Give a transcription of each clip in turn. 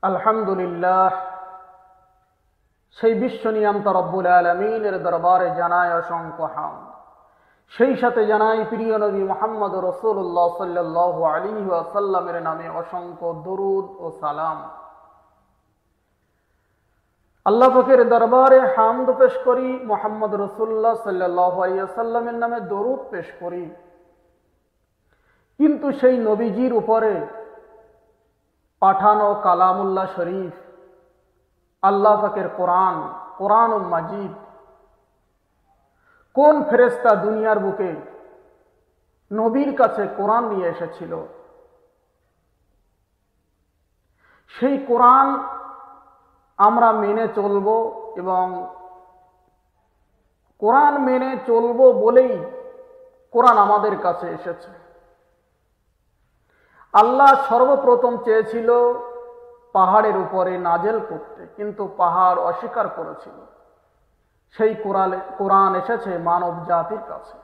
আলহামদুলিল্লাহ, সেই বিশ্ব নিয়ামত রব্বুল আলামিনের দরবারে জানায় অসংখ্য হামদ। সেই সাথে জানাই প্রিয় নবী মুহাম্মদ রাসূলুল্লাহ সাল্লাল্লাহু আলাইহি ওয়াসাল্লামের নামে অসংখ্য দরুদ ও সালাম। আল্লাহ পাকের দরবারে হামদ পেশ করি, মুহাম্মদ রাসূলুল্লাহ সাল্লাল্লাহু আলাইহি ওয়াসাল্লামের নামে দরুদ পেশ করি। কিন্তু সেই নবীজির উপরে পাঠানো কালামুল্লাহ শরীফ, আল্লাহ পাকের কোরআন মাজিদ, কোন ফেরেশতা দুনিয়ার বুকে নবীর কাছে কোরআন নিয়ে এসেছিল? সেই কোরআন আমরা মেনে চলব এবং কোরআন মেনে চলব বলেই কোরআন আমাদের কাছে এসেছে। আল্লাহ সর্বপ্রথম চেয়েছিল পাহাড়ের উপরে নাজেল করতে, কিন্তু পাহাড় অস্বীকার করেছিল। সেই কোরআন এসেছে মানব জাতির কাছে।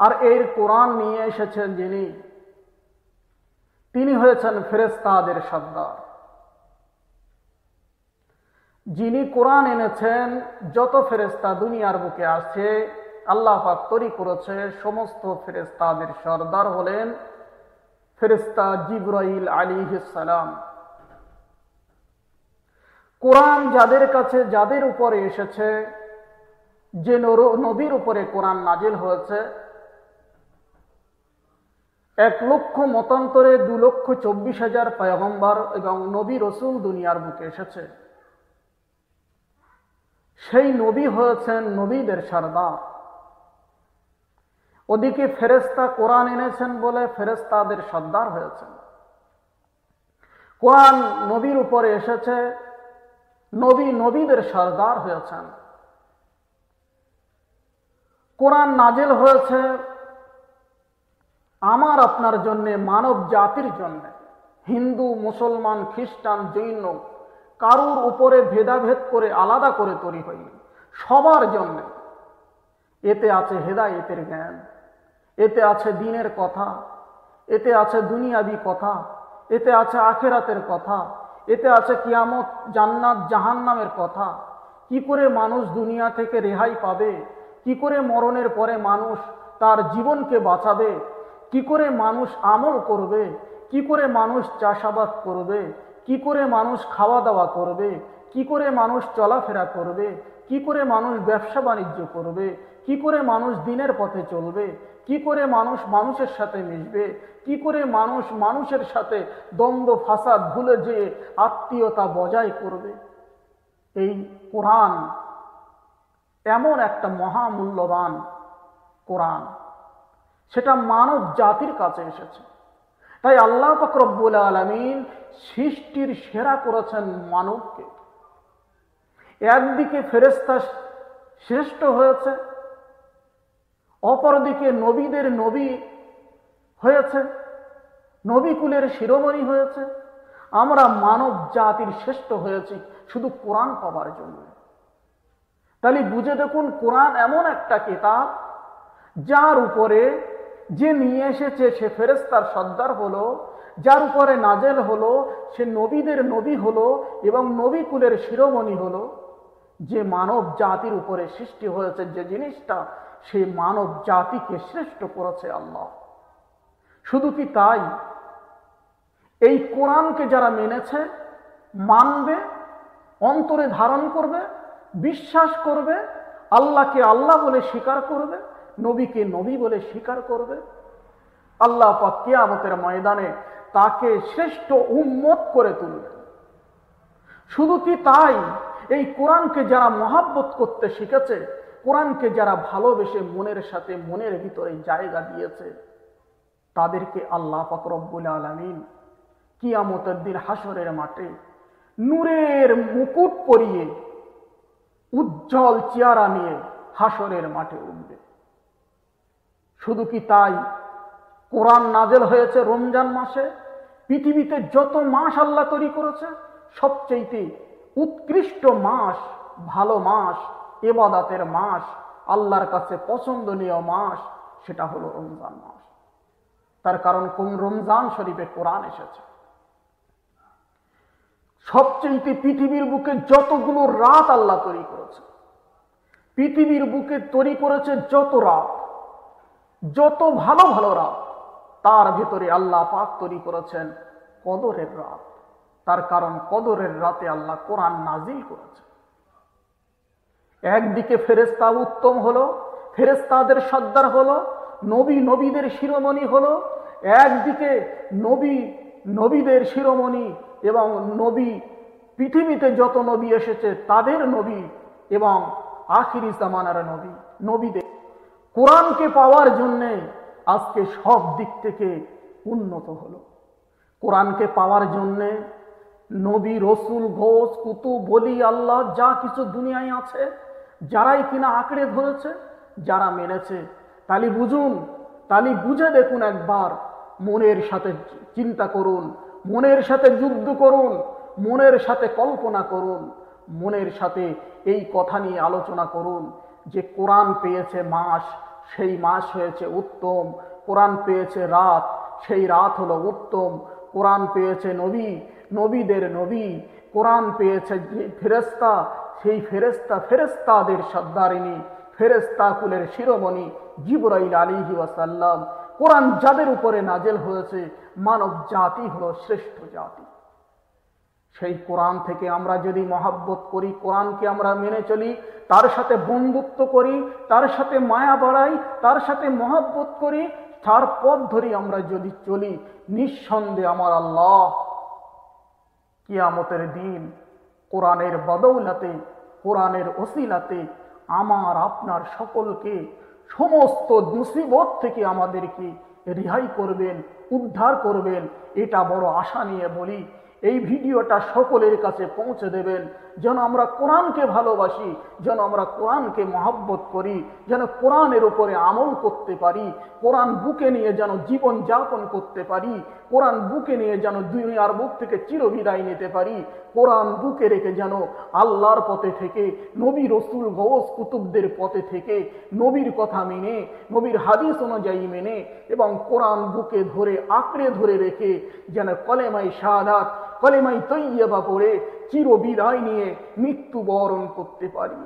আর এই কোরআন নিয়ে এসেছেন তিনি হয়েছেন ফেরেশতাদের সর্দার। যিনি কোরআন এনেছেন, যত ফেরেশতা দুনিয়ার বুকে আছে, আল্লাহ পাক তৈরি করেছে সমস্ত ফেরেশতাদের সর্দার হলেন ফেরেশতা জিবরাইল আলাইহিস সালাম। কোরআন যাদের কাছে, যাদের উপরে এসেছে, যে নবীর উপরে কোরআন নাজিল হয়েছে, 1,00,000 মতান্তরে 2,24,000 পয়গম্বর এবং নবী রসুল দুনিয়ার বুকে এসেছে। সেই নবী হয়েছেন নবীদের সর্দার। ওদিকে ফেরেশতা কোরআন এনেছেন বলে ফেরেশতাদের সর্দার হয়েছেন। কোরআন নবীর উপরে এসেছে, নবী নবীদের সর্দার হয়েছেন। কোরআন নাজিল হয়েছে আমার আপনার জন্যে, মানব জাতির জন্য। হিন্দু, মুসলমান, খ্রিস্টান, জৈন, কারুর উপরে ভেদাভেদ করে আলাদা করে তৈরি হয়নি, সবার জন্য। এতে আছে হেদায়েতের জ্ঞান, এতে আছে দ্বীনের কথা, এতে আছে দুনিয়াবি কথা, এতে আছে আখিরাতের কথা, এতে আছে কিয়ামত, জান্নাত, জাহান্নামের কথা। কি করে মানুষ দুনিয়া থেকে রেহাই পাবে, কি করে মরণের পরে মানুষ তার জীবনকে বাঁচাবে, কি করে মানুষ আমল করবে, কি করে মানুষ চাষাবাদ করবে, কি করে মানুষ খাওয়া দাওয়া করবে, কি করে মানুষ চলাফেরা করবে, কি করে মানুষ ব্যবসা বাণিজ্য করবে, কি করে মানুষ দ্বীনের পথে চলবে, কি করে মানুষ মানুষের সাথে মিশবে, কি করে মানুষ মানুষের সাথে দ্বন্দ্ব ফাসাদ ভুলে যেয়ে আত্মীয়তা বজায় করবে। এই কোরআন এমন একটা মহামূল্যবান কোরআন, সেটা মানব জাতির কাছে এসেছে। তাই আল্লাহ পাক রব্বুল আলামিন সৃষ্টির সেরা করেছেন মানবকে। একদিকে ফেরেশতা শ্রেষ্ঠ হয়েছে, অপরদিকে নবীদের নবী হয়েছে, নবীকুলের শিরোমণি হয়েছে। আমরা মানব জাতির শ্রেষ্ঠ হয়েছি শুধু কোরআন পাবার জন্য। তাহলে বুঝে দেখুন, কোরআন এমন একটা কিতাব যার উপরে যে নিয়ে এসেছে সে ফেরেশতার সর্দার হলো, যার উপরে নাজেল হলো সে নবীদের নবী হলো এবং নবীকুলের শিরোমণি হলো। যে মানব জাতির উপরে সৃষ্টি হয়েছে যে জিনিসটা, সেই মানব জাতিকে শ্রেষ্ঠ করেছে আল্লাহ। শুধু কি তাই, এই কোরআনকে যারা মেনেছে, মানবে, অন্তরে ধারণ করবে, বিশ্বাস করবে, আল্লাহকে আল্লাহ বলে স্বীকার করবে, নবীকে নবী বলে স্বীকার করবে, আল্লাহ পাক কিয়ামতের ময়দানে তাকে শ্রেষ্ঠ উম্মত করে তুলবে। শুধু কি তাই, এই কোরআনকে যারা মহাব্বত করতে শিখেছে, কোরআনকে যারা ভালোবেসে মনের সাথে মনের ভিতরে জায়গা দিয়েছে, তাদেরকে আল্লাহ পাক রব্বুল আলামিন কিয়ামতের দিন হাসরের মাঠে নূরের মুকুট পরিয়ে উজ্জ্বল চেহারা নিয়ে হাসরের মাঠে উঠবে। শুধু কি তাই, কোরআন নাজেল হয়েছে রমজান মাসে। পৃথিবীতে যত মাস আল্লাহ তৈরি করেছে, সবচেয়ে উৎকৃষ্ট মাস, ভালো মাস, ইবাদতের মাস, আল্লাহর কাছে পছন্দনীয় মাস, সেটা হলো রমজান মাস। তার কারণ কোন রমজান শরীফে কোরআন এসেছে। সবচেয়ে পৃথিবীর বুকে যতগুলো রাত আল্লাহ তৈরি করেছে, পৃথিবীর বুকে তৈরি করেছে যত রাত, যত ভালো ভালো রাত, তার ভিতরে আল্লাহ পাক তৈরি করেছেন কদরের রাত। তার কারণ কদরের রাতে আল্লাহ কোরআন নাজিল করেছে। একদিকে ফেরেশতা উত্তম হলো, ফেরেশতাদের সর্দার হলো, নবী নবীদের শিরোমণি হলো, একদিকে নবী নবীদের শিরোমণি এবং নবী পৃথিবীতে যত নবী এসেছে তাদের নবী এবং আখিরি জামানার নবী নবীদের কোরআনকে পাওয়ার জন্যে আজকে সব দিক থেকে উন্নত হলো। কোরআনকে পাওয়ার জন্যে নবী রসুল ঘোষ কুতুব বলি আল্লাহ যা কিছু দুনিয়ায় আছে, যারাই কিনা আঁকড়ে ধরেছে, যারা মেনেছে, তালি বুঝুন, তালি বুঝে দেখুন, একবার মনের সাথে চিন্তা করুন, মনের সাথে যুদ্ধ করুন, মনের সাথে কল্পনা করুন, মনের সাথে এই কথা নিয়ে আলোচনা করুন যে কোরআন পেয়েছে মাস, সেই মাস হয়েছে উত্তম, কোরআন পেয়েছে রাত, সেই রাত হলো উত্তম, কোরআন পেয়েছে নবী, নবীদের নবী, কোরআন পেয়েছে ফেরেশতা, সেই ফেরেশতা ফেরেশতাদের সর্দারিনী, ফেরেশতা কুলের শিরোমণি জিবরাইল আলাইহি ওয়াসাল্লাম। কোরআন যাদের উপরে নাজেল হয়েছে, মানব জাতি হলো শ্রেষ্ঠ জাতি। সেই কোরআন থেকে আমরা যদি মহাব্বত করি, কোরআনকে আমরা মেনে চলি, তার সাথে বন্ধুত্ব করি, তার সাথে মায়া বাড়াই, তার সাথে মহাব্বত করি, তার পথ ধরে আমরা যদি চলি, নিঃসন্দেহে আমার আল্লাহ কিয়ামতের দিন কোরআনের বদৌলতে, কোরআনের ওসিলাতে আমার আপনার সকলকে সমস্ত মুসিবত থেকে আমাদেরকে রেহাই করবেন, উদ্ধার করবেন। এটা বড় আশা নিয়ে বলি, এই ভিডিওটা সকলের কাছে পৌঁছে দেবেন, যেন আমরা কোরআনকে ভালোবাসি, যেন আমরা কোরআনকে মহব্বত করি, যেন কোরআনের উপরে আমল করতে পারি, কোরআন বুকে নিয়ে যেন জীবন যাপন করতে পারি, কোরআন বুকে নিয়ে যেন দুনিয়ার বুক থেকে চিরবিদায় নিতে পারি, কোরআন বুকে রেখে যেন আল্লাহর পথে থেকে, নবী রসুল গৌস কুতুবদের পথে থেকে, নবীর কথা মেনে, নবীর হাদিস অনুযায়ী মেনে এবং কোরআন বুকে ধরে আঁকড়ে ধরে রেখে যেন কলেমাই শাহাদাত, কলেমাই তৈয়বা পড়ে চিরবিদায় নিয়ে মৃত্যুবরণ করতে পারি।